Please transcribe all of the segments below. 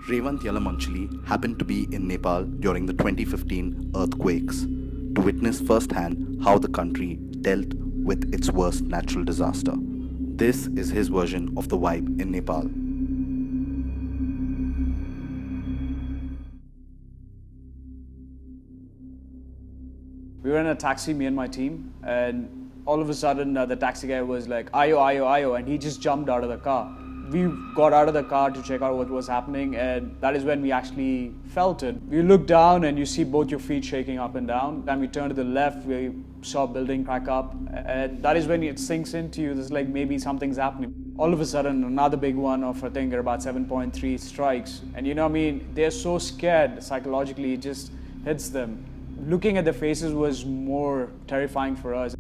Revanth Yalamanchili happened to be in Nepal during the 2015 earthquakes to witness firsthand how the country dealt with its worst natural disaster. This is his version of the vibe in Nepal. We were in a taxi, me and my team, and all of a sudden the taxi guy was like, "Ayo, ayo, ayo," and he just jumped out of the car. We got out of the car to check out what was happening, and that is when we actually felt it. You look down and you see both your feet shaking up and down. Then we turned to the left, we saw a building crack up, and that is when it sinks into you. There's like maybe something's happening. All of a sudden, another big one of I think about 7.3 strikes, and they're so scared psychologically, it just hits them. Looking at their faces was more terrifying for us.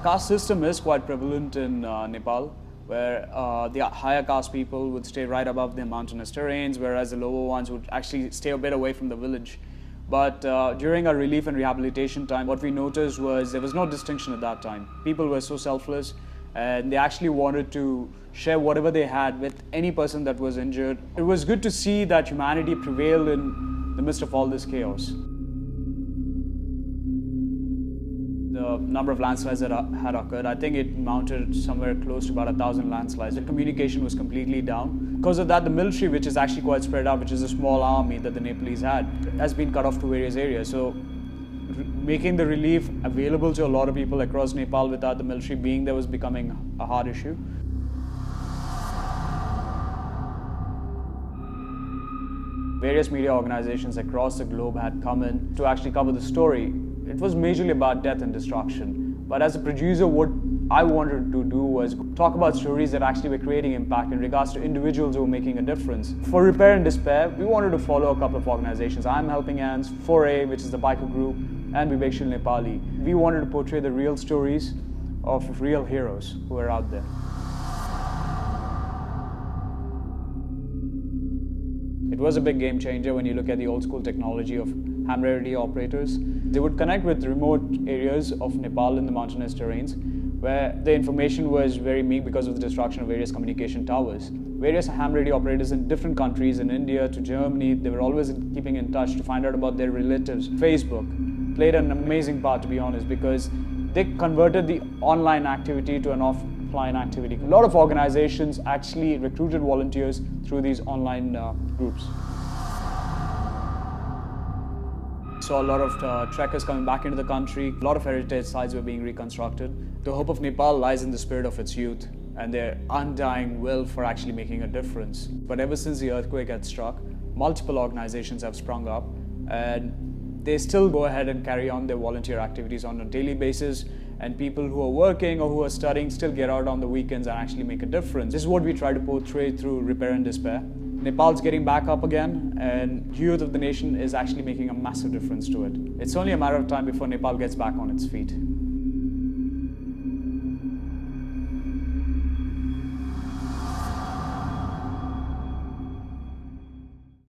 Caste system is quite prevalent in Nepal, where the higher caste people would stay right above the mountainous terrains, whereas the lower ones would actually stay a bit away from the village. But during our relief and rehabilitation time, what we noticed was there was no distinction at that time. People were so selfless, and they actually wanted to share whatever they had with any person that was injured. It was good to see that humanity prevailed in the midst of all this chaos. The number of landslides that had occurred, I think it mounted somewhere close to about 1,000 landslides. The communication was completely down. Because of that, the military, which is actually quite spread out, which is a small army that the Nepalese had, has been cut off to various areas. So making the relief available to a lot of people across Nepal without the military being there was becoming a hard issue. Various media organizations across the globe had come in to actually cover the story. It was majorly about death and destruction. But as a producer, what I wanted to do was talk about stories that actually were creating impact in regards to individuals who were making a difference. For Repair and Despair, we wanted to follow a couple of organizations. I'm Helping Hands, 4A, which is the biker group, and Vivekshil Nepali. We wanted to portray the real stories of real heroes who are out there. It was a big game changer when you look at the old school technology of ham radio operators. They would connect with remote areas of Nepal in the mountainous terrains where the information was very meek because of the destruction of various communication towers. Various ham radio operators in different countries, in India to Germany, they were always keeping in touch to find out about their relatives. Facebook played an amazing part, to be honest, because they converted the online activity to an offline activity. A lot of organizations actually recruited volunteers through these online groups. Saw a lot of trekkers coming back into the country. A lot of heritage sites were being reconstructed. The hope of Nepal lies in the spirit of its youth and their undying will for actually making a difference. But ever since the earthquake had struck, multiple organizations have sprung up, and they still go ahead and carry on their volunteer activities on a daily basis, and people who are working or who are studying still get out on the weekends and actually make a difference. This is what we try to portray through Repair and Despair. Nepal's getting back up again, and youth of the nation is actually making a massive difference to it. It's only a matter of time before Nepal gets back on its feet.